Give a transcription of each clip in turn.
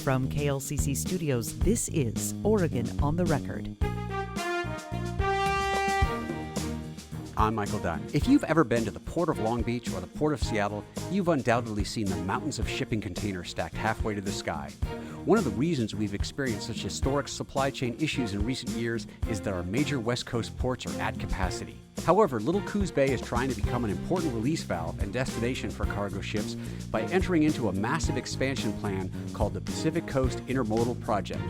From KLCC Studios, this is Oregon on the Record. I'm Michael Dunn. If you've ever been to the Port of Long Beach or the Port of Seattle, you've undoubtedly seen the mountains of shipping containers stacked halfway to the sky. One of the reasons we've experienced such historic supply chain issues in recent years is that our major West Coast ports are at capacity. However, Little Coos Bay is trying to become an important release valve and destination for cargo ships by entering into a massive expansion plan called the Pacific Coast Intermodal Project.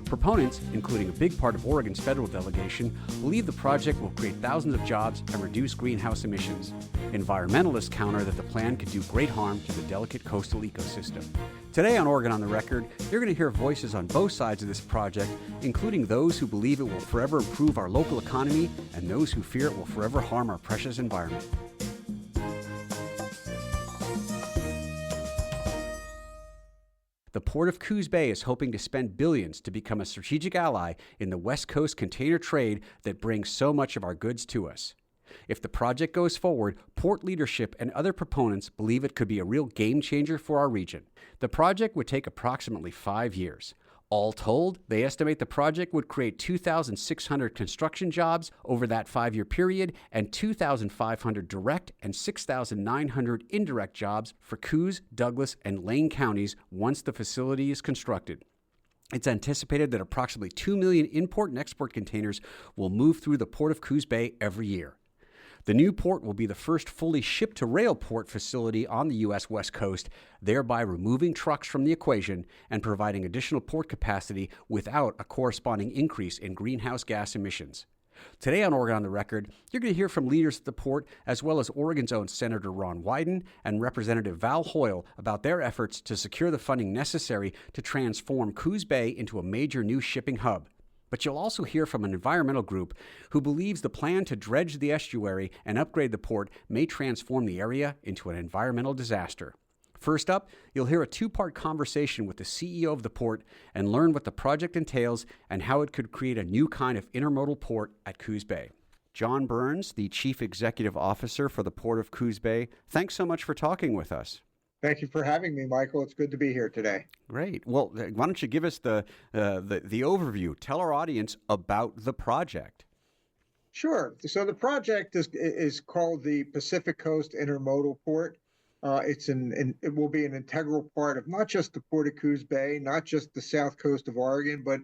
Proponents, including a big part of Oregon's federal delegation, believe the project will create thousands of jobs and reduce greenhouse emissions. Environmentalists counter that the plan could do great harm to the delicate coastal ecosystem. Today on Oregon on the Record, you're going to hear voices on both sides of this project, including those who believe it will forever improve our local economy and those who fear it will forever harm our precious environment. The Port of Coos Bay is hoping to spend billions to become a strategic ally in the West Coast container trade that brings so much of our goods to us. If the project goes forward, port leadership and other proponents believe it could be a real game changer for our region. The project would take approximately 5 years. All told, they estimate the project would create 2,600 construction jobs over that 5-year period and 2,500 direct and 6,900 indirect jobs for Coos, Douglas, and Lane counties once the facility is constructed. It's anticipated that approximately 2 million import and export containers will move through the Port of Coos Bay every year. The new port will be the first fully ship-to-rail port facility on the U.S. West Coast, thereby removing trucks from the equation and providing additional port capacity without a corresponding increase in greenhouse gas emissions. Today on Oregon on the Record, you're going to hear from leaders at the port, as well as Oregon's own Senator Ron Wyden and Representative Val Hoyle about their efforts to secure the funding necessary to transform Coos Bay into a major new shipping hub. But you'll also hear from an environmental group who believes the plan to dredge the estuary and upgrade the port may transform the area into an environmental disaster. First up, you'll hear a two-part conversation with the CEO of the port and learn what the project entails and how it could create a new kind of intermodal port at Coos Bay. John Burns, the Chief Executive Officer for the Port of Coos Bay, thanks so much for talking with us. Thank you for having me, Michael. It's good to be here today. Great. Well, why don't you give us the overview? Tell our audience about the project. Sure. So the project is called the Pacific Coast Intermodal Port. It will be an integral part of not just the Port of Coos Bay, not just the south coast of Oregon, but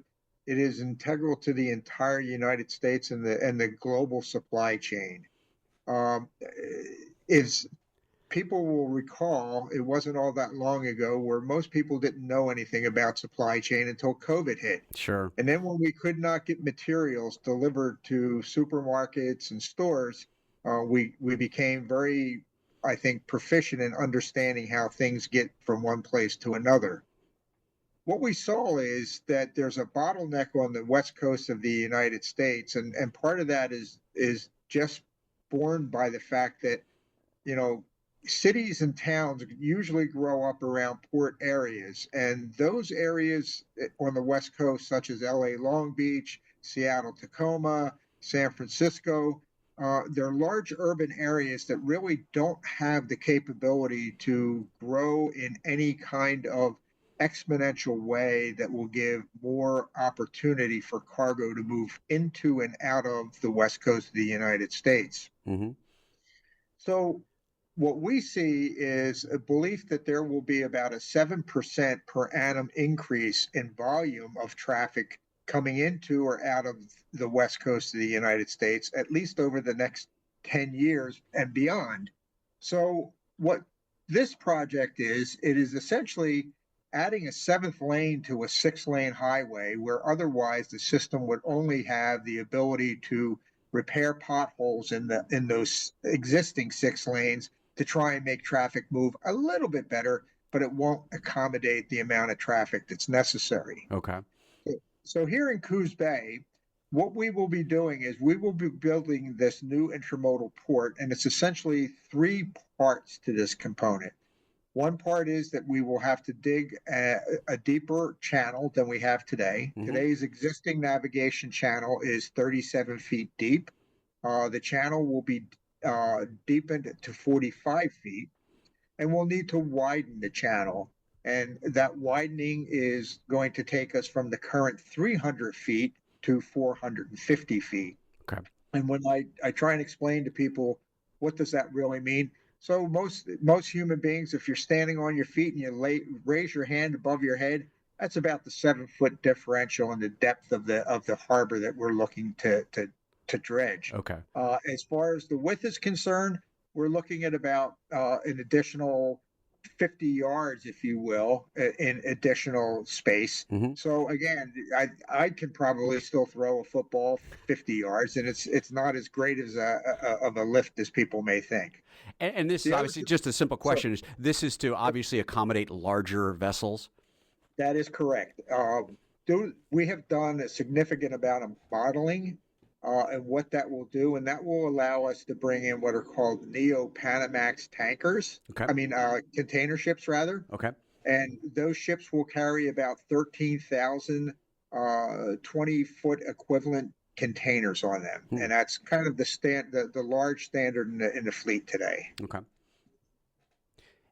it is integral to the entire United States and the global supply chain. People will recall, it wasn't all that long ago where most people didn't know anything about supply chain until COVID hit. Sure. And then when we could not get materials delivered to supermarkets and stores, we became very, I think, proficient in understanding how things get from one place to another. What we saw is that there's a bottleneck on the west coast of the United States, and part of that is just borne by the fact that, cities and towns usually grow up around port areas, and those areas on the West Coast, such as LA Long Beach, Seattle Tacoma, San Francisco, they're large urban areas that really don't have the capability to grow in any kind of exponential way that will give more opportunity for cargo to move into and out of the West Coast of the United States. Mm-hmm. So what we see is a belief that there will be about a 7% per annum increase in volume of traffic coming into or out of the West Coast of the United States, at least over the next 10 years and beyond. So what this project is, it is essentially adding a 7th lane to a 6-lane highway where otherwise the system would only have the ability to repair potholes in those existing 6 lanes to try and make traffic move a little bit better, but it won't accommodate the amount of traffic that's necessary. Okay. So here in Coos Bay, what we will be doing is we will be building this new intermodal port, and it's essentially 3 parts to this component. One part is that we will have to dig a deeper channel than we have today. Mm-hmm. Today's existing navigation channel is 37 feet deep. The channel will be deepened to 45 feet, and we'll need to widen the channel And that widening is going to take us from the current 300 feet to 450 feet. Okay. And when I try and explain to people, what does that really mean? So most human beings, if you're standing on your feet and raise your hand above your head, that's about the 7 foot differential in the depth of the harbor that we're looking to dredge. Okay. As far as the width is concerned, we're looking at about an additional 50 yards, if you will, in additional space. Mm-hmm. So again, I can probably still throw a football 50 yards, and it's not as great as of a lift as people may think. And this is The other, obviously just a simple so question. This is to obviously accommodate larger vessels. that is correct. We have done a significant amount of modeling and what that will do, and that will allow us to bring in what are called Neo-Panamax tankers. Okay. I mean, container ships rather. Okay. And those ships will carry about 13,000 20-foot equivalent containers on them, Hmm. and that's kind of the large standard in the fleet today. Okay.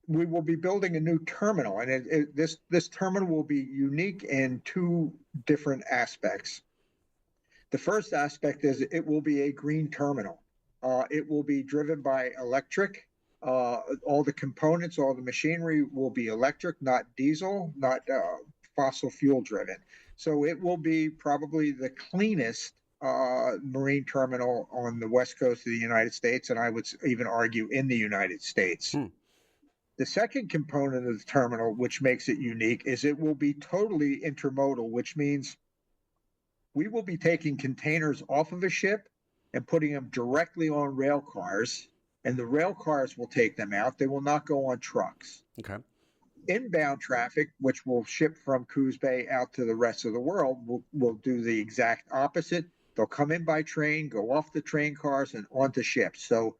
We will be building a new terminal, and this terminal will be unique in two different aspects. The first aspect is it will be a green terminal. It will be driven by electric. All the components, all the machinery will be electric, not diesel, not fossil fuel driven. So it will be probably the cleanest marine terminal on the west coast of the United States, and I would even argue in the United States. Hmm. The second component of the terminal, which makes it unique, is it will be totally intermodal, which means we will be taking containers off of a ship and putting them directly on rail cars, and the rail cars will take them out. They will not go on trucks. Okay. Inbound traffic, which will ship from Coos Bay out to the rest of the world, will do the exact opposite. They'll come in by train, go off the train cars, and onto ships. So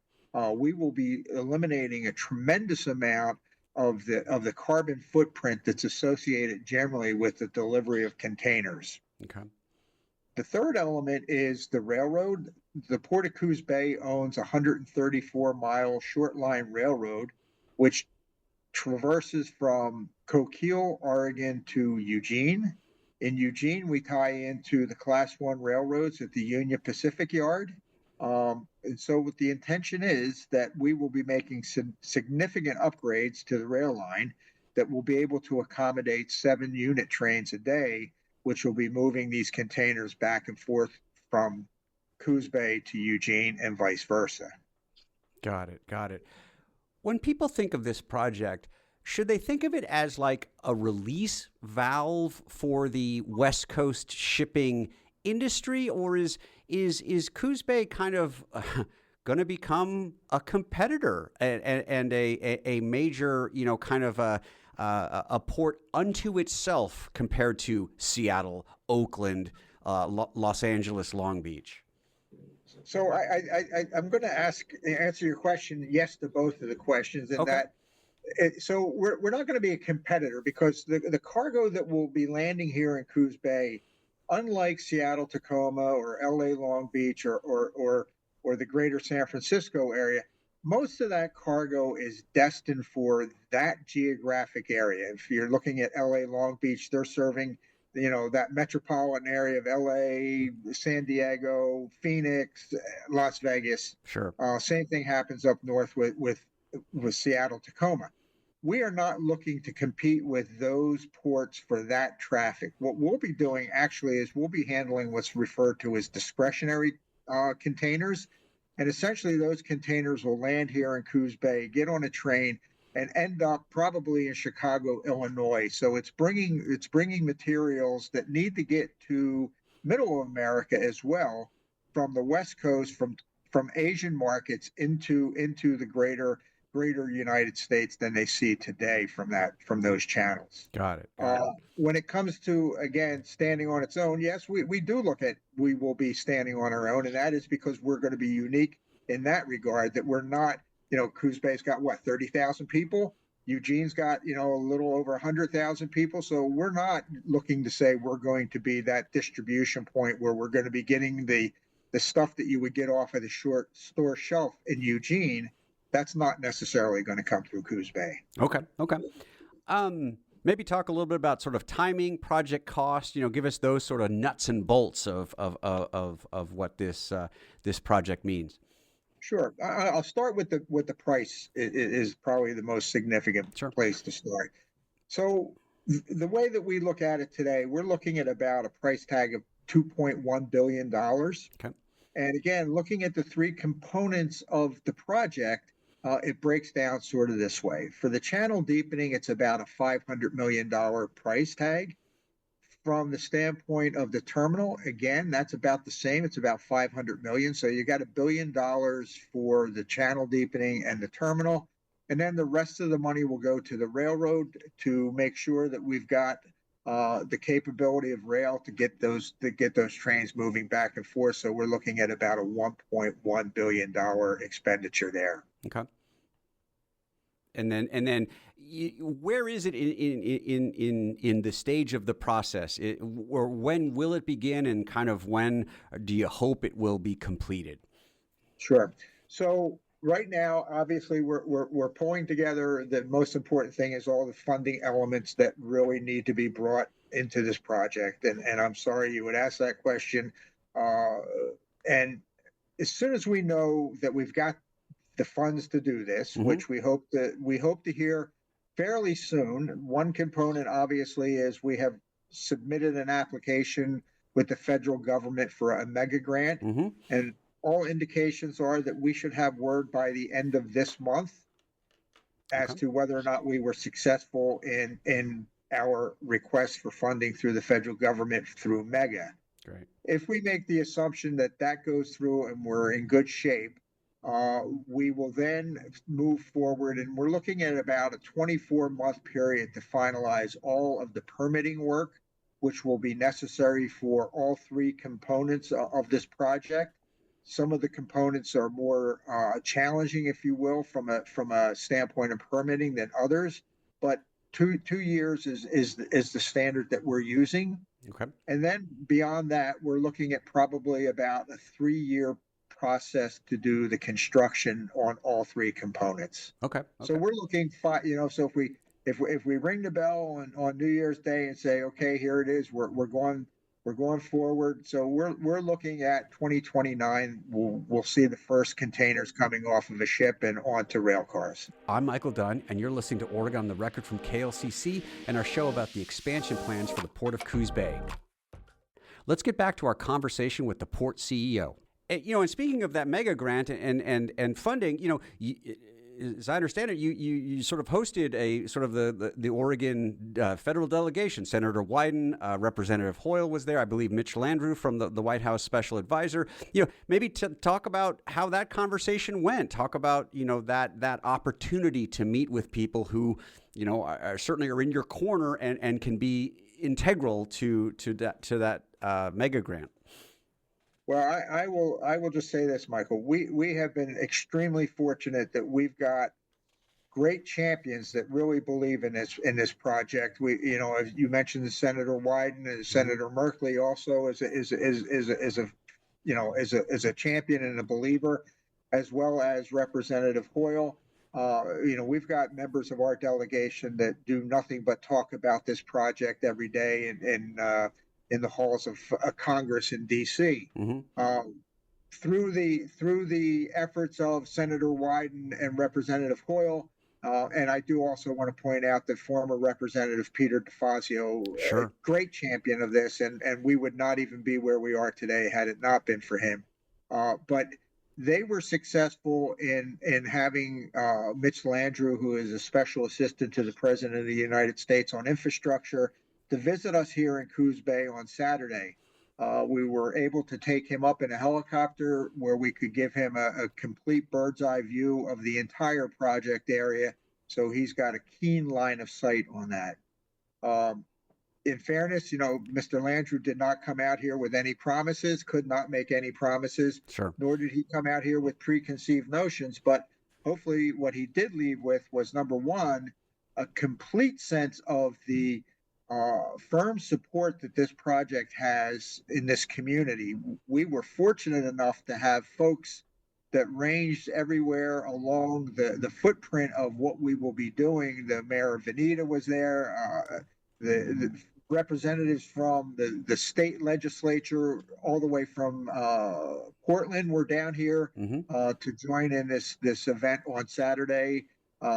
we will be eliminating a tremendous amount of the carbon footprint that's associated generally with the delivery of containers. Okay. The third element is the railroad. The Port of Coos Bay owns a 134-mile short line railroad, which traverses from Coquille, Oregon to Eugene. In Eugene, we tie into the Class 1 railroads at the Union Pacific Yard. And so what the intention is that we will be making some significant upgrades to the rail line that will be able to accommodate 7 unit trains a day, which will be moving these containers back and forth from Coos Bay to Eugene and vice versa. Got it. Got it. When people think of this project, should they think of it as like a release valve for the West Coast shipping industry, or is Coos Bay kind of going to become a competitor and a major, kind of a port unto itself compared to Seattle, Oakland, Los Angeles, Long Beach? So I'm going to answer your question yes to both of the questions, in Okay. that so we're not going to be a competitor, because the cargo that will be landing here in Coos Bay, unlike Seattle, Tacoma, or LA Long Beach, or the greater San Francisco area, most of that cargo is destined for that geographic area. If you're looking at LA Long Beach, they're serving that metropolitan area of LA, San Diego, Phoenix, Las Vegas. Sure. Same thing happens up north with Seattle, Tacoma. We are not looking to compete with those ports for that traffic. What we'll be doing actually is we'll be handling what's referred to as discretionary containers. And essentially those containers will land here in Coos Bay, get on a train, and end up probably in Chicago, Illinois. So it's bringing materials that need to get to middle America as well, from the West Coast, from Asian markets into the greater United States than they see today from those channels. Got it. Got it. When it comes to, again, standing on its own, yes, we do look at we will be standing on our own, and that is because we're going to be unique in that regard, that we're not. Coos Bay's got what, 30,000 people? Eugene's got, a little over 100,000 people. So we're not looking to say we're going to be that distribution point where we're going to be getting the stuff that you would get off of the short store shelf in Eugene. That's not necessarily going to come through Coos Bay. Okay. Okay. Maybe talk a little bit about sort of timing, project cost. Give us those sort of nuts and bolts of what this project means. Sure. I'll start with the price is probably the most significant Sure. place to start. So the way that we look at it today, we're looking at about a price tag of $2.1 billion. Okay. And again, looking at the three components of the project, it breaks down sort of this way. For the channel deepening, it's about a $500 million price tag. From the standpoint of the terminal, again, that's about the same. It's about 500 million. So you got $1 billion for the channel deepening and the terminal. And then the rest of the money will go to the railroad to make sure that we've got the capability of rail to get those trains moving back and forth. So we're looking at about a $1.1 billion expenditure there. Okay. And then, where is it in the stage of the process, or when will it begin, and kind of when do you hope it will be completed? Sure. So right now, obviously, we're pulling together. The most important thing is all the funding elements that really need to be brought into this project. And I'm sorry you would ask that question. And as soon as we know that we've got the funds to do this, which we hope to hear fairly soon. One component, obviously, is we have submitted an application with the federal government for a mega grant, and all indications are that we should have word by the end of this month as to whether or not we were successful in our request for funding through the federal government through mega. Great. If we make the assumption that that goes through and we're in good shape, we will then move forward, and we're looking at about a 24-month period to finalize all of the permitting work, which will be necessary for all three components of this project. Some of the components are more challenging, if you will, from a standpoint of permitting than others, but two years is the standard that we're using. Okay. And then beyond that, we're looking at probably about a 3-year process to do the construction on all three components. Okay. So we're looking so if we ring the bell on New Year's Day and say, okay, here it is, we're going forward. So we're looking at 2029. We'll see the first containers coming off of a ship and onto rail cars. I'm Michael Dunn, and you're listening to Oregon on the Record from KLCC and our show about the expansion plans for the Port of Coos Bay. Let's get back to our conversation with the port CEO. And speaking of that mega grant and funding, as I understand it, you sort of hosted a sort of the Oregon federal delegation. Senator Wyden, Representative Hoyle was there. I believe Mitch Landrieu from the White House special advisor. Maybe talk about how that conversation went. Talk about that opportunity to meet with people who certainly are in your corner and can be integral to that mega grant. Well, I will just say this, Michael. We have been extremely fortunate that we've got great champions that really believe in this project. As you mentioned, the Senator Wyden and Senator Merkley also is a champion and a believer, as well as Representative Hoyle. We've got members of our delegation that do nothing but talk about this project every day in the halls of Congress in D.C. Through the efforts of Senator Wyden and Representative Hoyle, and I do also want to point out that former Representative Peter DeFazio, a great champion of this, and we would not even be where we are today had it not been for him. But they were successful in having Mitch Landrieu, who is a special assistant to the President of the United States on infrastructure, to visit us here in Coos Bay on Saturday. We were able to take him up in a helicopter where we could give him a complete bird's eye view of the entire project area. So he's got a keen line of sight on that. In fairness, Mr. Landrieu did not come out here with any promises, could not make any promises, nor did he come out here with preconceived notions. But hopefully what he did leave with was, number one, a complete sense of the firm support that this project has in this community. We were fortunate enough to have folks that ranged everywhere along the footprint of what we will be doing. The mayor of Veneta was there. The representatives from the state legislature, all the way from Portland, were down here Hmm. to join in this event on Saturday.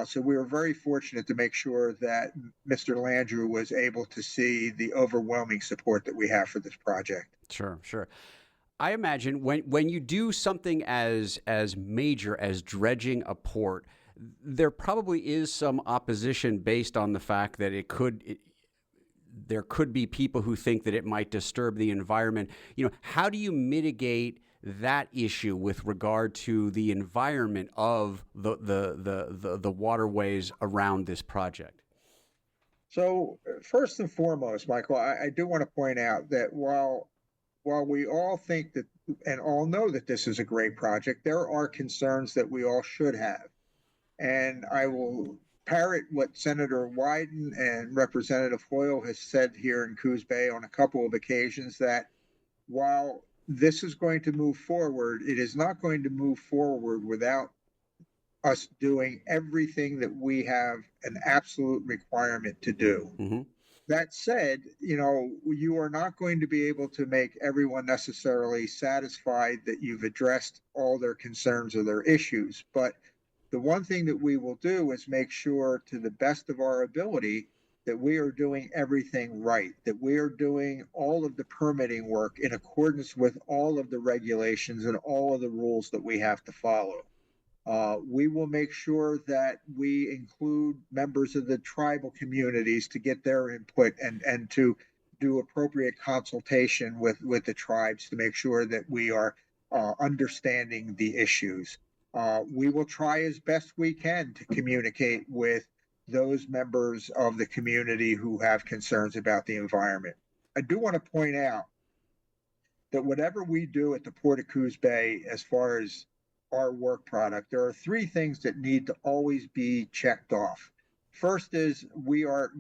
So we were very fortunate to make sure that Mr. Landrew was able to see the overwhelming support that we have for this project. Sure, sure. I imagine when you do something as major as dredging a port, there probably is some opposition based on the fact that there could be people who think that it might disturb the environment. How do you mitigate that issue with regard to the environment of the waterways around this project? So first and foremost, Michael, I do want to point out that while we all think that and all know that this is a great project, there are concerns that we all should have. And I will parrot what Senator Wyden and Representative Hoyle has said here in Coos Bay on a couple of occasions, that while this is going to move forward, it is not going to move forward without us doing everything that we have an absolute requirement to do. Mm-hmm. That said, you are not going to be able to make everyone necessarily satisfied that you've addressed all their concerns or their issues. But the one thing that we will do is make sure, to the best of our ability, that we are doing everything right, that we are doing all of the permitting work in accordance with all of the regulations and all of the rules that we have to follow. We will make sure that we include members of the tribal communities to get their input and to do appropriate consultation with the tribes to make sure that we are understanding the issues. We will try as best we can to communicate with those members of the community who have concerns about the environment. I do want to point out that whatever we do at the Port of Coos Bay, as far as our work product, there are three things that need to always be checked off. First is we are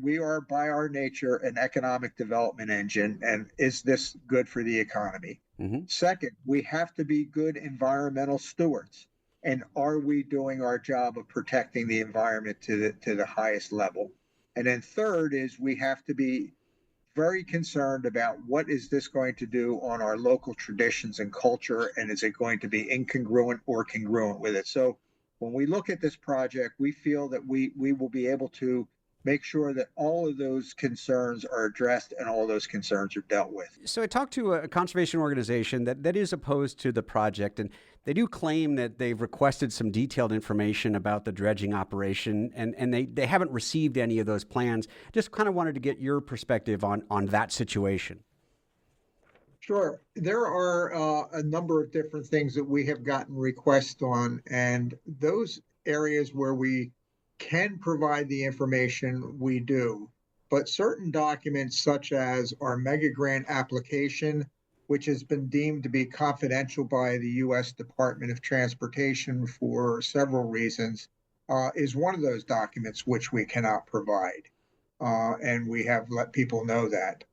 by our nature an economic development engine, and is this good for the economy? Mm-hmm. Second, we have to be good environmental stewards, and are we doing our job of protecting the environment to the highest level? And then third is we have to be very concerned about what is this going to do on our local traditions and culture, and is it going to be incongruent or congruent with it? So when we look at this project, we feel that we will be able to make sure that all of those concerns are addressed and all those concerns are dealt with. So I talked to a conservation organization that is opposed to the project, and they do claim that they've requested some detailed information about the dredging operation, and they haven't received any of those plans. Just kind of wanted to get your perspective on that situation. Sure. There are a number of different things that we have gotten requests on, and those areas where we can provide the information, we do. But certain documents, such as our mega grant application, which has been deemed to be confidential by the U.S. Department of Transportation for several reasons, is one of those documents which we cannot provide. And we have let people know that.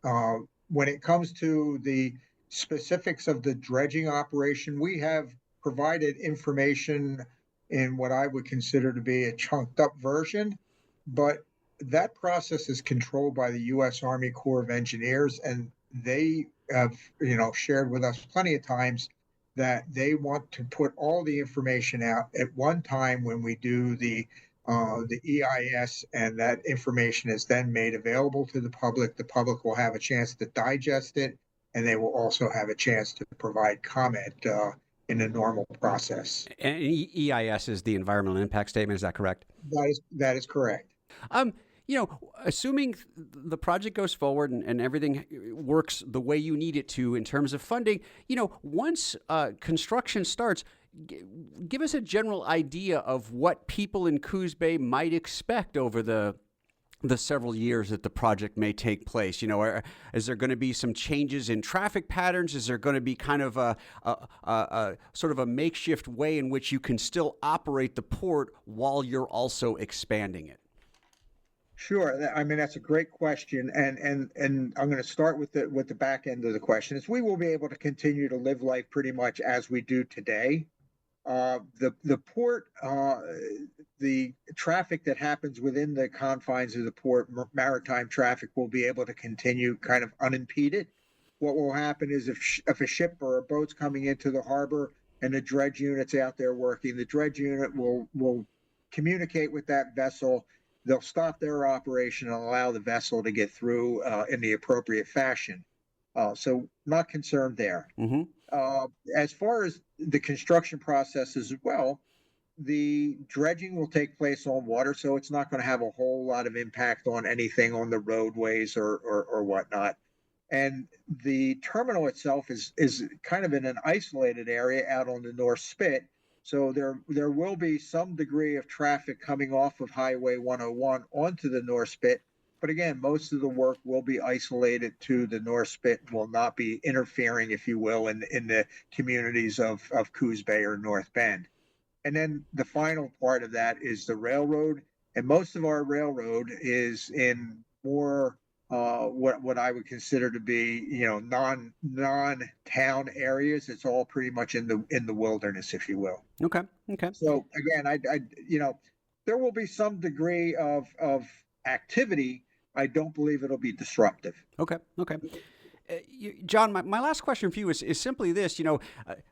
When it comes to the specifics of the dredging operation, we have provided information in what I would consider to be a chunked up version, but that process is controlled by the U.S. Army Corps of Engineers, and they have, shared with us plenty of times that they want to put all the information out at one time when we do the EIS, and that information is then made available to the public. The public will have a chance to digest it, and they will also have a chance to provide comment in a normal process. And EIS is the environmental impact statement. Is that correct? That is correct. Assuming the project goes forward and everything works the way you need it to in terms of funding, once construction starts, give us a general idea of what people in Coos Bay might expect over the several years that the project may take place. Is there going to be some changes in traffic patterns? Is there going to be kind of a sort of a makeshift way in which you can still operate the port while you're also expanding it? Sure. I mean, that's a great question, and I'm going to start with the back end of the question. Is we will be able to continue to live life pretty much as we do today. The port, the traffic that happens within the confines of the port, maritime traffic, will be able to continue kind of unimpeded. What will happen is if a ship or a boat's coming into the harbor and the dredge unit's out there working, the dredge unit will communicate with that vessel. They'll stop their operation and allow the vessel to get through in the appropriate fashion. So not concerned there. Mm-hmm. As far as the construction process as well, the dredging will take place on water, so it's not going to have a whole lot of impact on anything on the roadways or whatnot. And the terminal itself is kind of in an isolated area out on the North Spit. So there will be some degree of traffic coming off of Highway 101 onto the North Spit. But again, most of the work will be isolated to the North Spit, will not be interfering, if you will, in the communities of Coos Bay or North Bend. And then the final part of that is the railroad. And most of our railroad is in more what I would consider to be, non town areas. It's all pretty much in the wilderness, if you will. Okay. Okay. So again, there will be some degree of activity. I don't believe it'll be disruptive. Okay. Okay. John, my last question for you is simply this.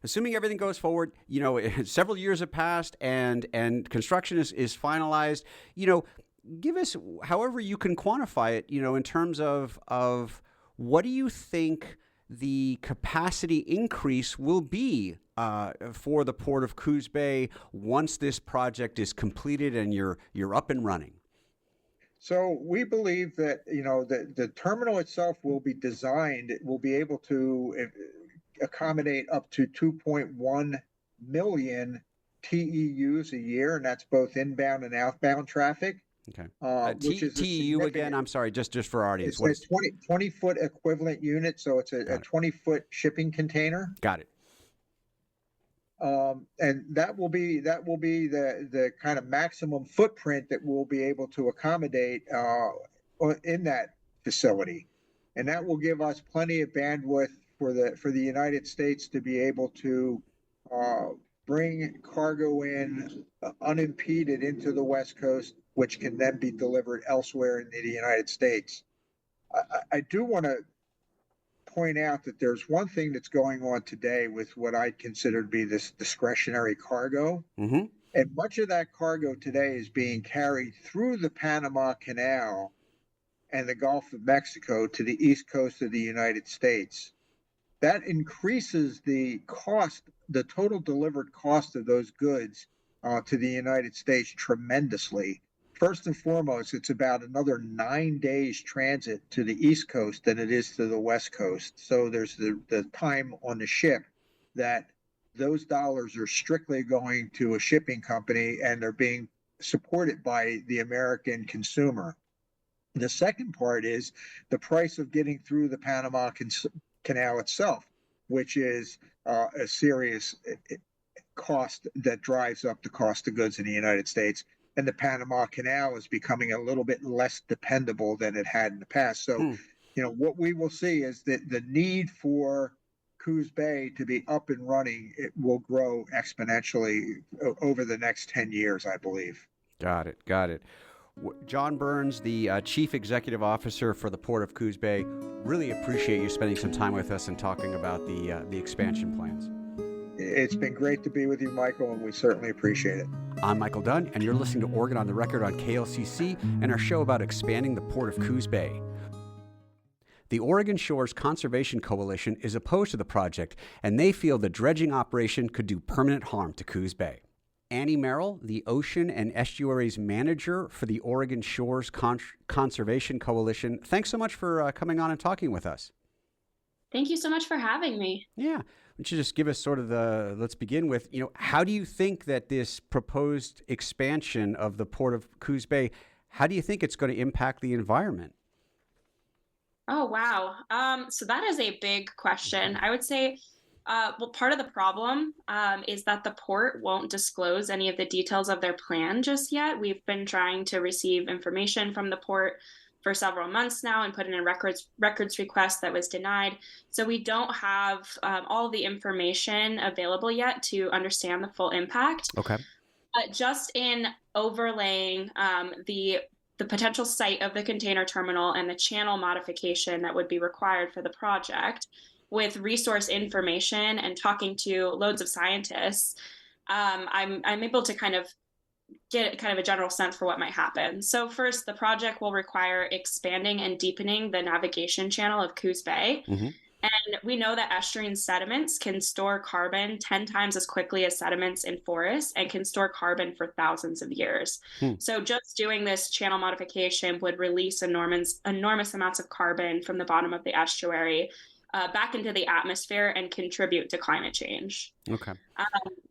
Assuming everything goes forward, several years have passed and construction is finalized. Give us, however you can quantify it, in terms of what do you think the capacity increase will be for the Port of Coos Bay once this project is completed and you're up and running? So we believe that the terminal itself will be designed. It will be able to accommodate up to 2.1 million TEUs a year, and that's both inbound and outbound traffic. Okay. Which is TEU again? I'm sorry, just for our audience. It's a 20-foot equivalent unit, so it's a 20-foot shipping container. Got it. And that will be the kind of maximum footprint that we'll be able to accommodate in that facility, and that will give us plenty of bandwidth for the United States to be able to bring cargo in unimpeded into the West Coast, which can then be delivered elsewhere in the United States. I do want to point out that there's one thing that's going on today with what I consider to be this discretionary cargo. Mm-hmm. And much of that cargo today is being carried through the Panama Canal and the Gulf of Mexico to the east coast of the United States. That increases the cost, the total delivered cost of those goods to the United States tremendously. First and foremost, it's about another 9 days transit to the East Coast than it is to the West Coast. So there's the time on the ship that those dollars are strictly going to a shipping company and they're being supported by the American consumer. The second part is the price of getting through the Panama Canal itself, which is a serious cost that drives up the cost of goods in the United States. And the Panama Canal is becoming a little bit less dependable than it had in the past. So, what we will see is that the need for Coos Bay to be up and running, it will grow exponentially over the next 10 years, I believe. Got it. John Burns, the Chief Executive Officer for the Port of Coos Bay, really appreciate you spending some time with us and talking about the expansion plans. It's been great to be with you, Michael, and we certainly appreciate it. I'm Michael Dunn, and you're listening to Oregon on the Record on KLCC and our show about expanding the Port of Coos Bay. The Oregon Shores Conservation Coalition is opposed to the project, and they feel the dredging operation could do permanent harm to Coos Bay. Annie Merrill, the Ocean and Estuaries Manager for the Oregon Shores Conservation Coalition, thanks so much for coming on and talking with us. Thank you so much for having me. Yeah. Why don't you just give us sort of let's begin with, how do you think that this proposed expansion of the Port of Coos Bay, how do you think it's going to impact the environment? Oh, wow. So that is a big question. I would say, part of the problem is that the port won't disclose any of the details of their plan just yet. We've been trying to receive information from the port for several months now and put in a records request that was denied. So we don't have all the information available yet to understand the full impact. Okay. Just in overlaying the potential site of the container terminal and the channel modification that would be required for the project, with resource information and talking to loads of scientists, I'm able to kind of get kind of a general sense for what might happen. So first, the project will require expanding and deepening the navigation channel of Coos Bay. Mm-hmm. And we know that estuarine sediments can store carbon 10 times as quickly as sediments in forests and can store carbon for thousands of years. So just doing this channel modification would release enormous amounts of carbon from the bottom of the estuary back into the atmosphere and contribute to climate change. Okay.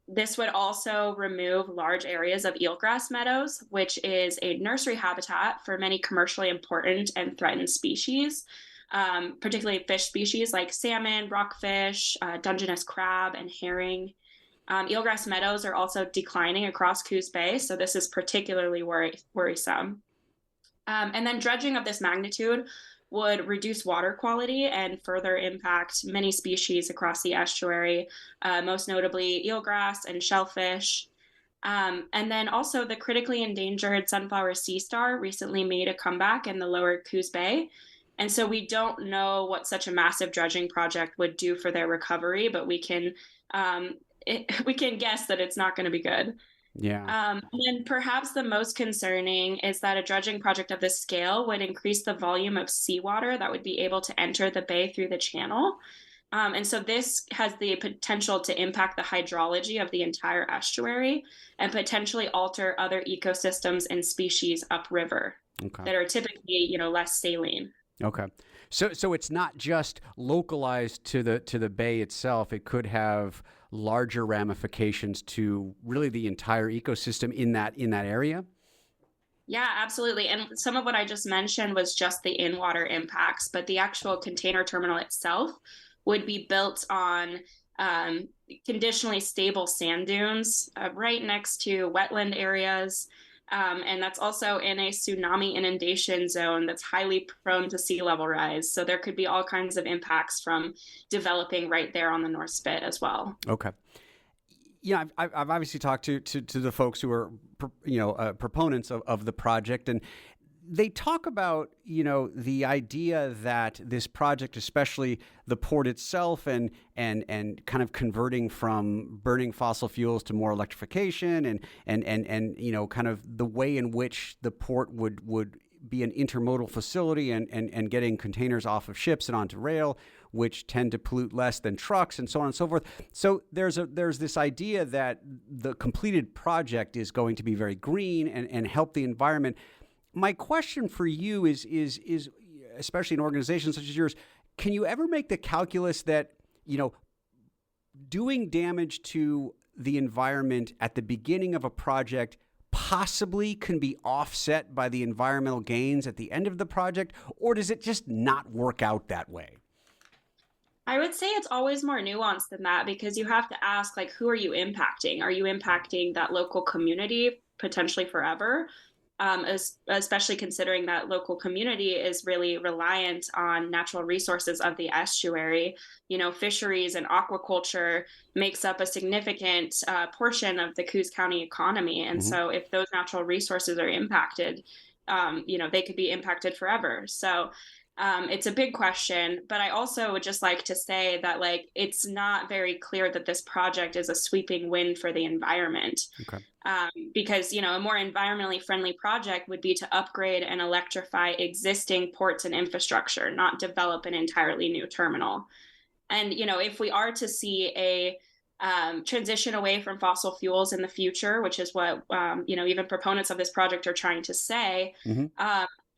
This would also remove large areas of eelgrass meadows, which is a nursery habitat for many commercially important and threatened species, particularly fish species like salmon, rockfish, Dungeness crab, and herring. Eelgrass meadows are also declining across Coos Bay, so this is particularly worrisome. And then dredging of this magnitude would reduce water quality and further impact many species across the estuary, most notably eelgrass and shellfish. And then also the critically endangered sunflower sea star recently made a comeback in the lower Coos Bay. And so we don't know what such a massive dredging project would do for their recovery, but we can guess that it's not going to be good. Yeah. And perhaps the most concerning is that a dredging project of this scale would increase the volume of seawater that would be able to enter the bay through the channel. And so this has the potential to impact the hydrology of the entire estuary and potentially alter other ecosystems and species upriver that are typically, less saline. Okay. So it's not just localized to the bay itself. It could have larger ramifications to really the entire ecosystem in that area. Yeah, absolutely. And some of what I just mentioned was just the in-water impacts, but the actual container terminal itself would be built on conditionally stable sand dunes right next to wetland areas. And that's also in a tsunami inundation zone that's highly prone to sea level rise. So there could be all kinds of impacts from developing right there on the North Spit as well. Okay. Yeah, I've obviously talked to the folks who are, proponents of the project, and they talk about, the idea that this project, especially the port itself and kind of converting from burning fossil fuels to more electrification and kind of the way in which the port would be an intermodal facility and getting containers off of ships and onto rail, which tend to pollute less than trucks and so on and so forth. So there's this idea that the completed project is going to be very green and help the environment. My question for you is especially in organizations such as yours, can you ever make the calculus that, doing damage to the environment at the beginning of a project possibly can be offset by the environmental gains at the end of the project, or does it just not work out that way? I would say it's always more nuanced than that, because you have to ask, who are you impacting? Are you impacting that local community potentially forever? Especially considering that local community is really reliant on natural resources of the estuary. Fisheries and aquaculture makes up a significant portion of the Coos County economy. And so if those natural resources are impacted, they could be impacted forever. So it's a big question, but I also would just like to say that it's not very clear that this project is a sweeping win for the environment. Okay. Because, a more environmentally friendly project would be to upgrade and electrify existing ports and infrastructure, not develop an entirely new terminal. And, if we are to see a transition away from fossil fuels in the future, which is what, even proponents of this project are trying to say,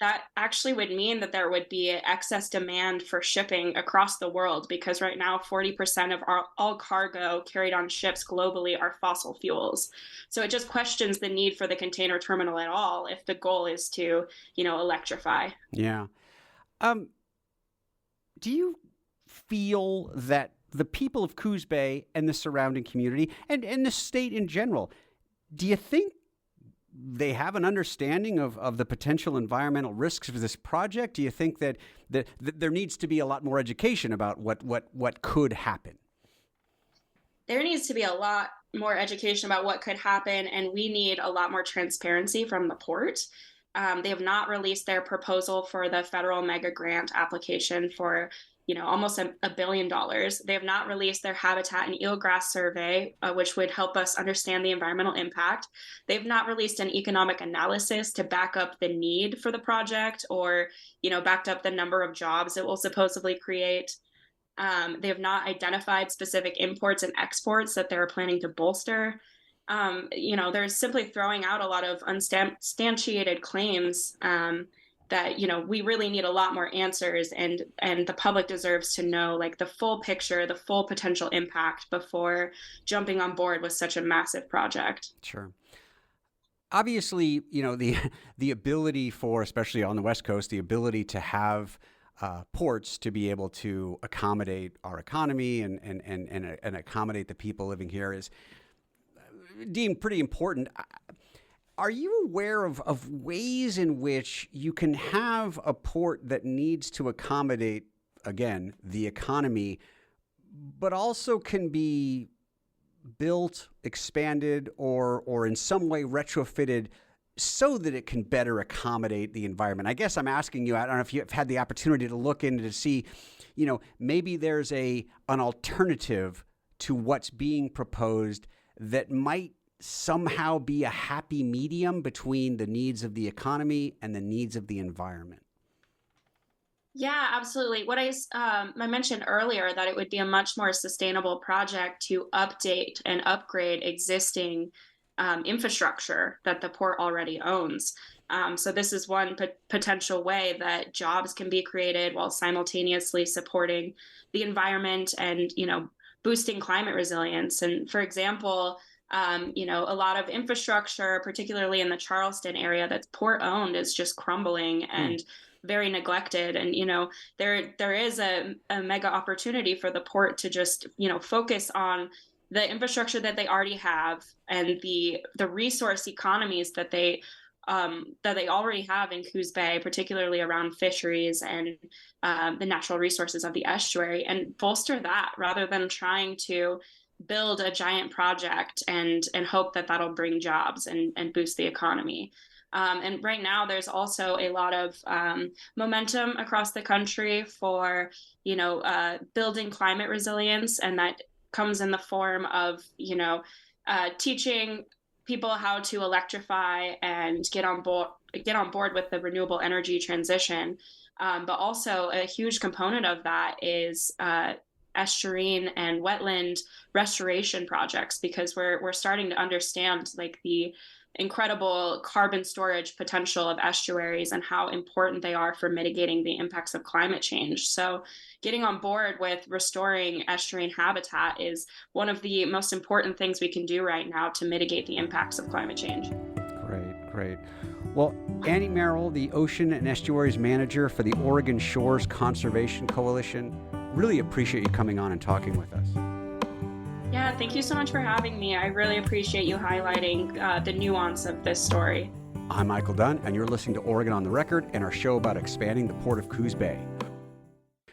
that actually would mean that there would be excess demand for shipping across the world, because right now 40% of all cargo carried on ships globally are fossil fuels. So it just questions the need for the container terminal at all if the goal is to, electrify. Yeah. Do you feel that the people of Coos Bay and the surrounding community and the state in general, do you think they have an understanding of the potential environmental risks of this project? Do you think that there needs to be a lot more education about what could happen? There needs to be a lot more education about what could happen, and we need a lot more transparency from the port. They have not released their proposal for the federal mega grant application for, almost $1 billion. They have not released their habitat and eelgrass survey, which would help us understand the environmental impact. They've not released an economic analysis to back up the need for the project, or, backed up the number of jobs it will supposedly create. They have not identified specific imports and exports that they're planning to bolster. They're simply throwing out a lot of unsubstantiated claims that, we really need a lot more answers, and the public deserves to know like the full picture, the full potential impact before jumping on board with such a massive project. Sure. Obviously, the ability for, especially on the West Coast, the ability to have ports to be able to accommodate our economy and accommodate the people living here is deemed pretty important. Are you aware of ways in which you can have a port that needs to accommodate, again, the economy, but also can be built, expanded, or in some way retrofitted so that it can better accommodate the environment? I guess I'm asking you, I don't know if you've had the opportunity to look into to see, maybe there's an alternative to what's being proposed that might somehow be a happy medium between the needs of the economy and the needs of the environment. Yeah, absolutely. What I mentioned earlier, that it would be a much more sustainable project to update and upgrade existing infrastructure that the port already owns. So this is one potential way that jobs can be created while simultaneously supporting the environment and, boosting climate resilience. And for example, a lot of infrastructure, particularly in the Charleston area that's port owned, is just crumbling and very neglected. And, there is a mega opportunity for the port to just, focus on the infrastructure that they already have and the resource economies that they already have in Coos Bay, particularly around fisheries and the natural resources of the estuary, and bolster that rather than trying to build a giant project and hope that that'll bring jobs and boost the economy. And right now, there's also a lot of momentum across the country for, building climate resilience, and that comes in the form of, teaching people how to electrify and get on board with the renewable energy transition. But also a huge component of that is estuarine and wetland restoration projects, because we're starting to understand like the incredible carbon storage potential of estuaries and how important they are for mitigating the impacts of climate change. So getting on board with restoring estuarine habitat is one of the most important things we can do right now to mitigate the impacts of climate change. Great. Well, Annie Merrill, the Ocean and Estuaries Manager for the Oregon Shores Conservation Coalition, really appreciate you coming on and talking with us. Yeah, thank you so much for having me. I really appreciate you highlighting the nuance of this story. I'm Michael Dunn, and you're listening to Oregon on the Record and our show about expanding the Port of Coos Bay.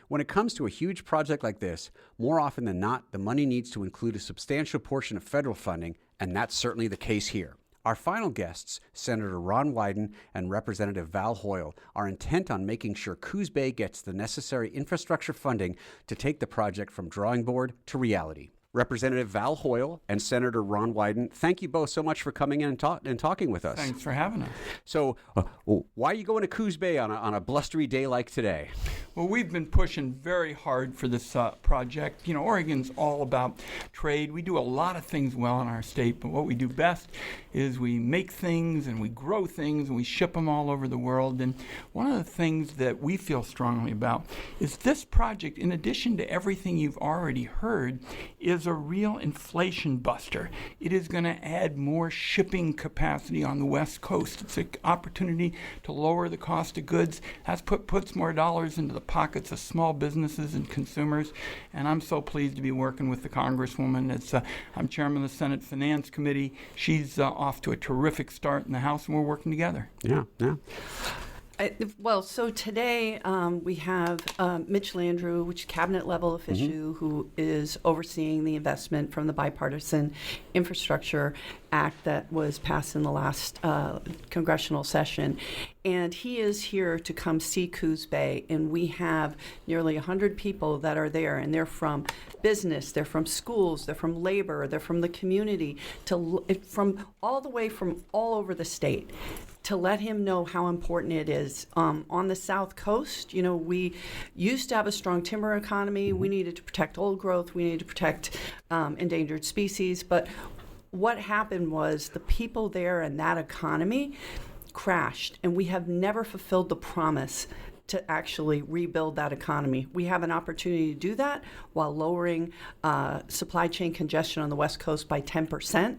When it comes to a huge project like this, more often than not, the money needs to include a substantial portion of federal funding, and that's certainly the case here. Our final guests, Senator Ron Wyden and Representative Val Hoyle, are intent on making sure Coos Bay gets the necessary infrastructure funding to take the project from drawing board to reality. Representative Val Hoyle and Senator Ron Wyden, thank you both so much for coming in and talking with us. Thanks for having us. So, why are you going to Coos Bay on a blustery day like today? Well, we've been pushing very hard for this project. Oregon's all about trade. We do a lot of things well in our state, but what we do best is we make things and we grow things and we ship them all over the world. And one of the things that we feel strongly about is this project, in addition to everything you've already heard, is is a real inflation buster. It is going to add more shipping capacity on the West Coast. It's an opportunity to lower the cost of goods. That puts more dollars into the pockets of small businesses and consumers. And I'm so pleased to be working with the Congresswoman. I'm chairman of the Senate Finance Committee. She's off to a terrific start in the House, and we're working together. Yeah. Well, so today we have Mitch Landrieu, which is cabinet level official, who is overseeing the investment from the bipartisan infrastructure act that was passed in the last congressional session. And he is here to come see Coos Bay. And we have nearly 100 people that are there, and they're from business, they're from schools, they're from labor, they're from the community, from all the way from all over the state, to let him know how important it is. On the South Coast, we used to have a strong timber economy. We needed to protect old growth. We needed to protect endangered species. But what happened was the people there and that economy crashed, and we have never fulfilled the promise to actually rebuild that economy. We have an opportunity to do that while lowering supply chain congestion on the West Coast by 10%.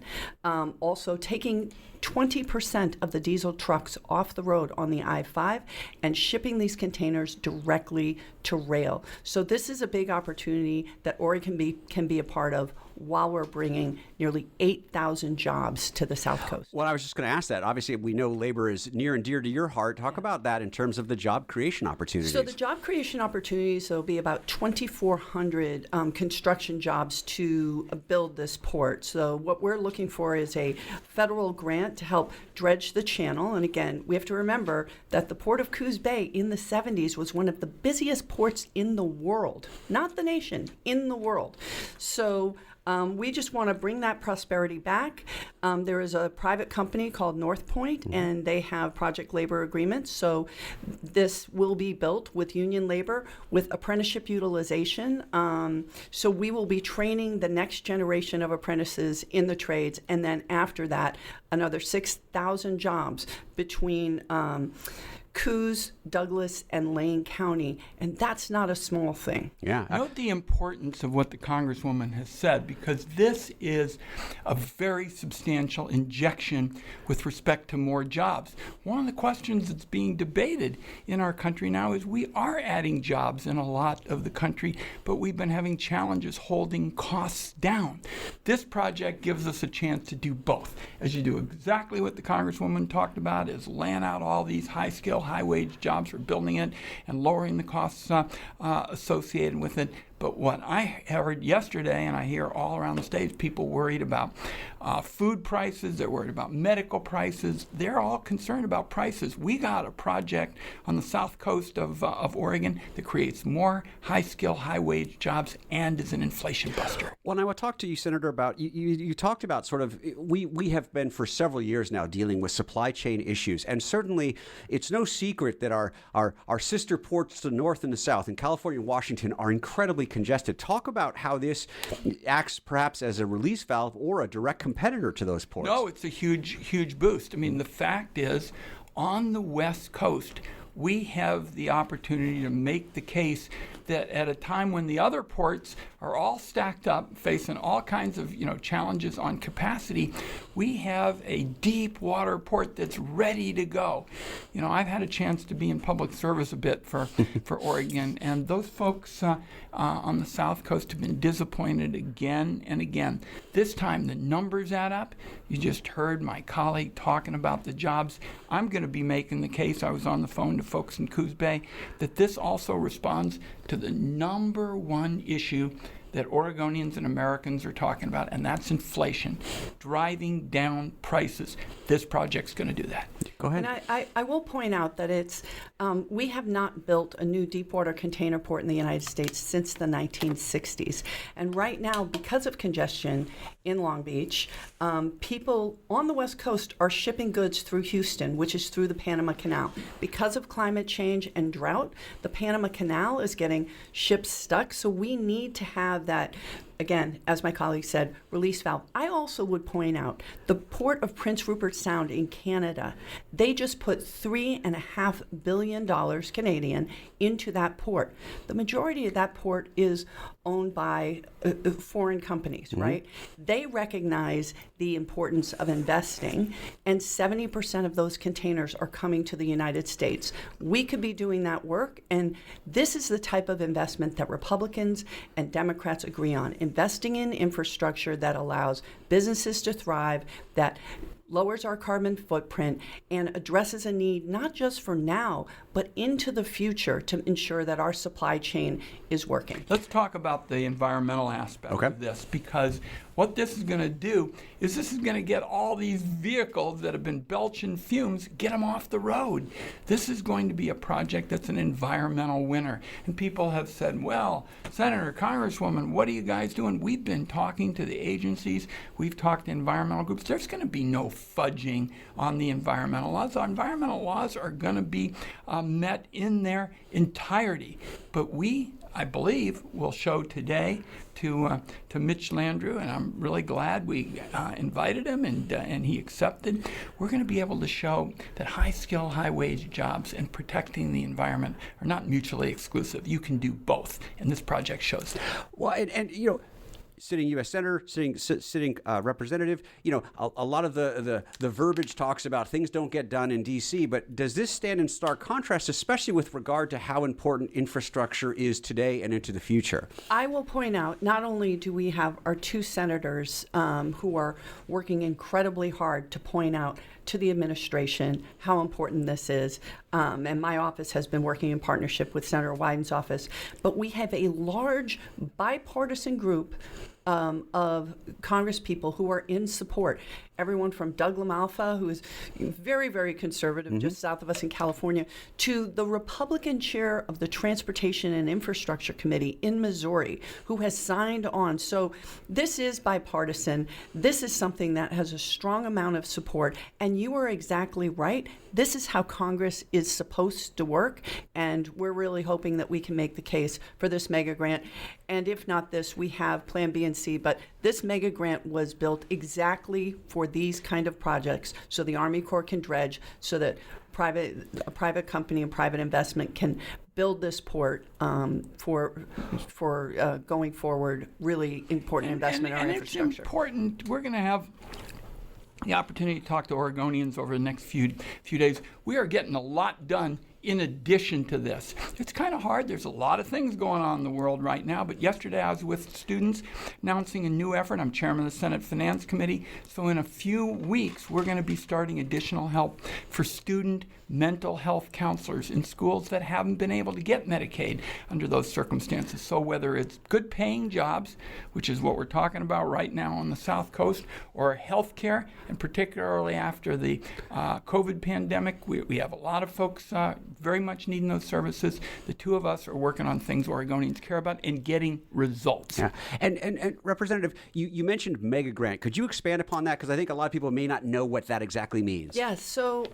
Also taking 20% of the diesel trucks off the road on the I-5 and shipping these containers directly to rail. So this is a big opportunity that Oregon can be a part of while we're bringing nearly 8,000 jobs to the South Coast. Well, I was just going to ask that. Obviously, we know labor is near and dear to your heart. Talk about that in terms of the job creation opportunities. So the job creation opportunities, there will be about 2,400 construction jobs to build this port. So what we're looking for is a federal grant to help dredge the channel. And again, we have to remember that the Port of Coos Bay in the 70s was one of the busiest ports in the world, not the nation, in the world. So we just want to bring that prosperity back. There is a private company called North Point, and they have project labor agreements. So this will be built with union labor, with apprenticeship utilization. So we will be training the next generation of apprentices in the trades, and then after that, another 6,000 jobs between Coos, Douglas, and Lane County, and that's not a small thing. Yeah. Note the importance of what the Congresswoman has said, because this is a very substantial injection with respect to more jobs. One of the questions that's being debated in our country now is we are adding jobs in a lot of the country, but we've been having challenges holding costs down. This project gives us a chance to do both. As you do exactly what the Congresswoman talked about, is laying out all these high-skill, high-wage jobs for building it and lowering the costs associated with it. But what I heard yesterday, and I hear all around the state, is people worried about food prices. They're worried about medical prices. They're all concerned about prices. We got a project on the south coast of Oregon that creates more high-skill, high-wage jobs and is an inflation buster. Well, and I want to talk to you, Senator, about you talked about sort of we have been for several years now dealing with supply chain issues, and certainly it's no secret that our sister ports to the north and the south in California and Washington are incredibly congested. Talk about how this acts perhaps as a release valve or a direct competitor to those ports. No, it's a huge boost. I mean, the fact is, on the West Coast, we have the opportunity to make the case that at a time when the other ports are all stacked up, facing all kinds of challenges on capacity, we have a deep water port that's ready to go. I've had a chance to be in public service a bit for Oregon, and those folks on the South Coast have been disappointed again and again. This time the numbers add up. You just heard my colleague talking about the jobs. I'm going to be making the case, I was on the phone to folks in Coos Bay, that this also responds to the number one issue that Oregonians and Americans are talking about, and that's inflation, driving down prices. This project's going to do that. Go ahead. And I will point out that it's we have not built a new deepwater container port in the United States since the 1960s. And right now, because of congestion in Long Beach, people on the West Coast are shipping goods through Houston, which is through the Panama Canal. Because of climate change and drought, the Panama Canal is getting ships stuck. So we need to have that again, as my colleague said, release valve. I also would point out the Port of Prince Rupert Sound in Canada, they just put $3.5 billion Canadian into that port. The majority of that port is owned by foreign companies, right? They recognize the importance of investing, and 70% of those containers are coming to the United States. We could be doing that work, and this is the type of investment that Republicans and Democrats agree on, investing in infrastructure that allows businesses to thrive, that lowers our carbon footprint, and addresses a need not just for now, but into the future to ensure that our supply chain is working. Let's talk about the environmental aspect of this, because what this is going to do is this is going to get all these vehicles that have been belching fumes, get them off the road. This is going to be a project that's an environmental winner. And people have said, well, Senator, Congresswoman, what are you guys doing? We've been talking to the agencies. We've talked to environmental groups. There's going to be no fudging on the environmental laws. The environmental laws are going to be met in their entirety. But we, I believe, will show today to Mitch Landrieu, and I'm really glad we invited him and he accepted. We're going to be able to show that high-skill, high-wage jobs and protecting the environment are not mutually exclusive. You can do both, and this project shows that. Well, and you know, sitting U.S. Senator, sitting Representative, you know, a lot of the verbiage talks about things don't get done in D.C., but does this stand in stark contrast, especially with regard to how important infrastructure is today and into the future? I will point out, not only do we have our two senators who are working incredibly hard to point out to the administration how important this is, and my office has been working in partnership with Senator Wyden's office, but we have a large bipartisan group of Congress people who are in support. Everyone from Doug LaMalfa, who is very, very conservative, just south of us in California, to the Republican chair of the Transportation and Infrastructure Committee in Missouri, who has signed on. So this is bipartisan. This is something that has a strong amount of support. And you are exactly right. This is how Congress is supposed to work. And we're really hoping that we can make the case for this mega grant. And if not this, we have Plan B and C. But this mega grant was built exactly for these kind of projects, so the Army Corps can dredge, so that a private company and private investment can build this port for going forward. Really important investment in our infrastructure. It's important. We're going to have the opportunity to talk to Oregonians over the next few days. We are getting a lot done in addition to this. It's kind of hard. There's a lot of things going on in the world right now, but yesterday I was with students announcing a new effort. I'm chairman of the Senate Finance Committee. So in a few weeks, we're going to be starting additional help for student mental health counselors in schools that haven't been able to get Medicaid under those circumstances. So whether it's good paying jobs, which is what we're talking about right now on the South Coast, or health care, and particularly after the COVID pandemic, we have a lot of folks very much needing those services. The two of us are working on things Oregonians care about and getting results. Yeah. And Representative, you mentioned mega grant. Could you expand upon that? Because I think a lot of people may not know what that exactly means. Yes. So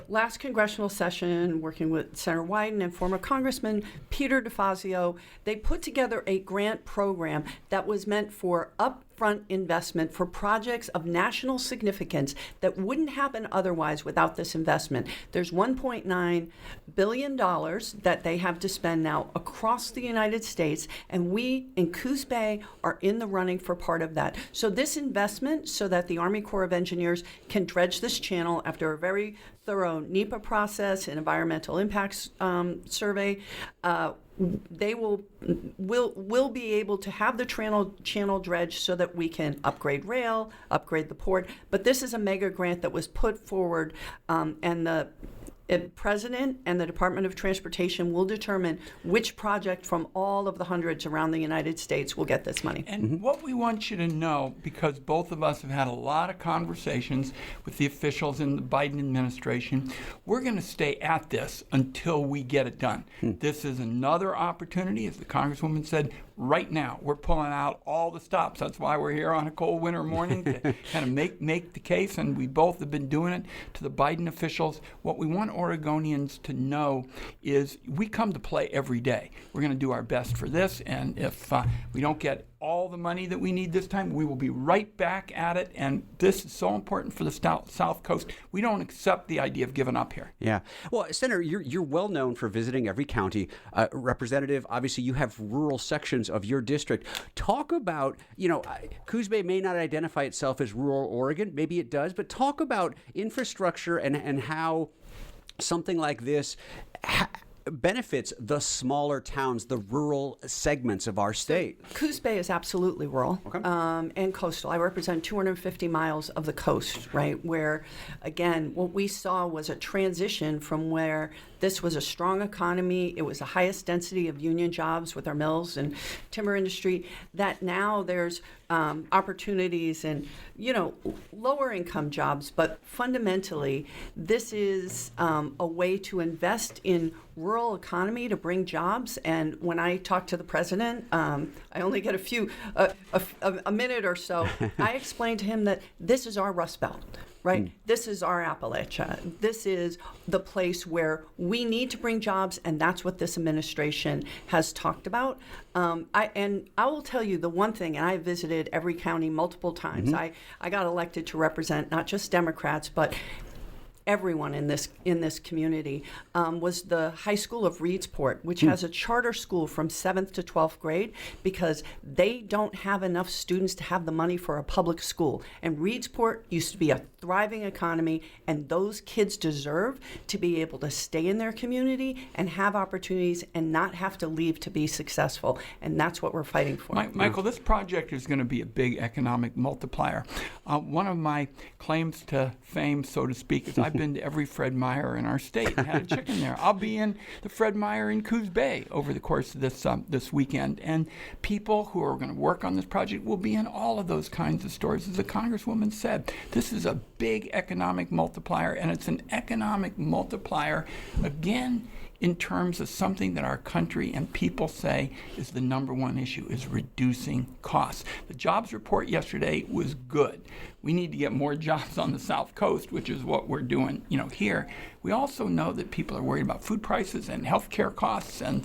last congressional session, working with Senator Wyden and former Congressman Peter DeFazio, they put together a grant program that was meant for upfront investment for projects of national significance that wouldn't happen otherwise without this investment. There's $1.9 billion that they have to spend now across the United States, and we in Coos Bay are in the running for part of that. So this investment, so that the Army Corps of Engineers can dredge this channel after a very thorough NEPA process and environmental impacts survey, they will be able to have the channel dredged so that we can upgrade rail, upgrade the port. But this is a mega grant that was put forward, and the President and the Department of Transportation will determine which project from all of the hundreds around the United States will get this money. And what we want you to know, because both of us have had a lot of conversations with the officials in the Biden administration, we're going to stay at this until we get it done. This is another opportunity, as the Congresswoman said, right now. We're pulling out all the stops. That's why we're here on a cold winter morning, to kind of make the case, and we both have been doing it to the Biden officials. What we want Oregonians to know is we come to play every day. We're going to do our best for this, and if we don't get all the money that we need this time, we will be right back at it, and this is so important for the South Coast. We don't accept the idea of giving up here. Yeah. Well, Senator, you're well known for visiting every county. Representative, obviously you have rural sections of your district. Talk about, Coos Bay may not identify itself as rural Oregon, maybe it does, but talk about infrastructure and how something like this benefits the smaller towns, the rural segments of our state. Coos Bay is absolutely rural, Okay. And coastal. I represent 250 miles of the coast, right, where, again, what we saw was a transition from where this was a strong economy, it was the highest density of union jobs with our mills and timber industry, that now there's opportunities and, lower income jobs, but fundamentally, this is a way to invest in rural economy to bring jobs. And when I talk to the president, I only get a minute or so. I explained to him that this is our Rust Belt. Right? This is our Appalachia. This is the place where we need to bring jobs, and that's what this administration has talked about. I will tell you the one thing, and I visited every county multiple times. I got elected to represent not just Democrats, but everyone in this community, was the high school of Reedsport, which has a charter school from 7th to 12th grade because they don't have enough students to have the money for a public school. And Reedsport used to be a thriving economy, and those kids deserve to be able to stay in their community and have opportunities and not have to leave to be successful. And that's what we're fighting for. Michael, this project is going to be a big economic multiplier. One of my claims to fame, so to speak, is I've been to every Fred Meyer in our state and had a chicken there. I'll be in the Fred Meyer in Coos Bay over the course of this weekend. And people who are going to work on this project will be in all of those kinds of stores. As the Congresswoman said, this is a big economic multiplier, and it's an economic multiplier, again, in terms of something that our country and people say is the number one issue, is reducing costs. The jobs report yesterday was good. We need to get more jobs on the South Coast, which is what we're doing, here. We also know that people are worried about food prices and healthcare costs and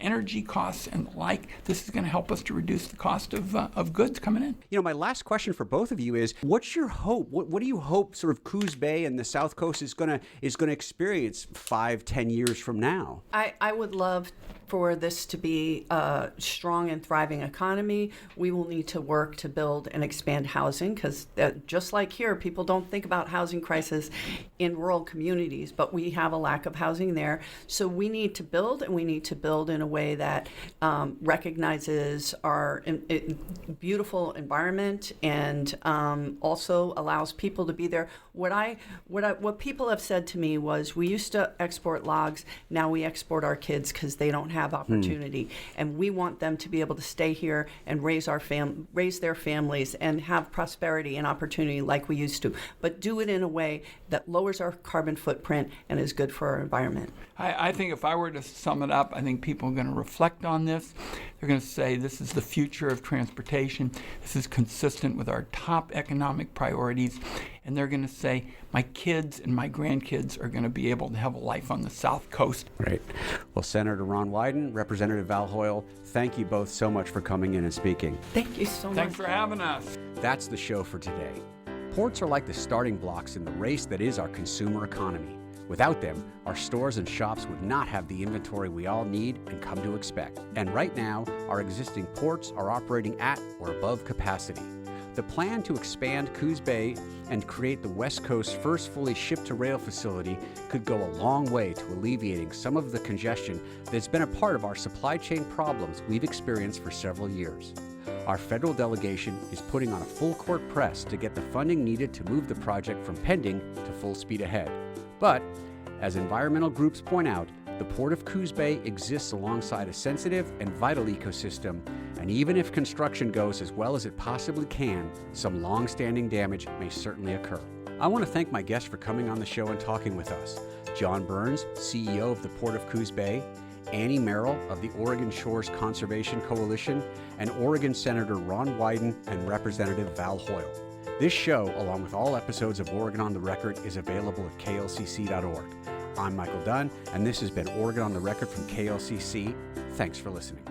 energy costs and the like. This is going to help us to reduce the cost of goods coming in. My last question for both of you is, what's your hope? What do you hope sort of Coos Bay and the South Coast is going to experience 5-10 years from now? I would love for this to be a strong and thriving economy. We will need to work to build and expand housing because just like here, people don't think about housing crisis in rural communities, but we have a lack of housing there. So we need to build, and we need to build in a way that recognizes our beautiful environment and also allows people to be there. What people have said to me was, we used to export logs, now we export our kids because they don't have opportunity, and we want them to be able to stay here and raise their families and have prosperity and opportunity like we used to, but do it in a way that lowers our carbon footprint and is good for our environment. I think if I were to sum it up, I think people are going to reflect on this. They're going to say this is the future of transportation. This is consistent with our top economic priorities. And they're going to say, my kids and my grandkids are going to be able to have a life on the South Coast. Right. Well, Senator Ron Wyden, Representative Val Hoyle, thank you both so much for coming in and speaking. Thank you so much. Thanks for having us. That's the show for today. Ports are like the starting blocks in the race that is our consumer economy. Without them, our stores and shops would not have the inventory we all need and come to expect. And right now, our existing ports are operating at or above capacity. The plan to expand Coos Bay and create the West Coast's first fully ship-to-rail facility could go a long way to alleviating some of the congestion that's been a part of our supply chain problems we've experienced for several years. Our federal delegation is putting on a full-court press to get the funding needed to move the project from pending to full speed ahead. But, as environmental groups point out, the Port of Coos Bay exists alongside a sensitive and vital ecosystem, and even if construction goes as well as it possibly can, some long-standing damage may certainly occur. I want to thank my guests for coming on the show and talking with us. John Burns, CEO of the Port of Coos Bay, Annie Merrill of the Oregon Shores Conservation Coalition, and Oregon Senator Ron Wyden and Representative Val Hoyle. This show, along with all episodes of Oregon on the Record, is available at klcc.org. I'm Michael Dunn, and this has been Oregon on the Record from KLCC. Thanks for listening.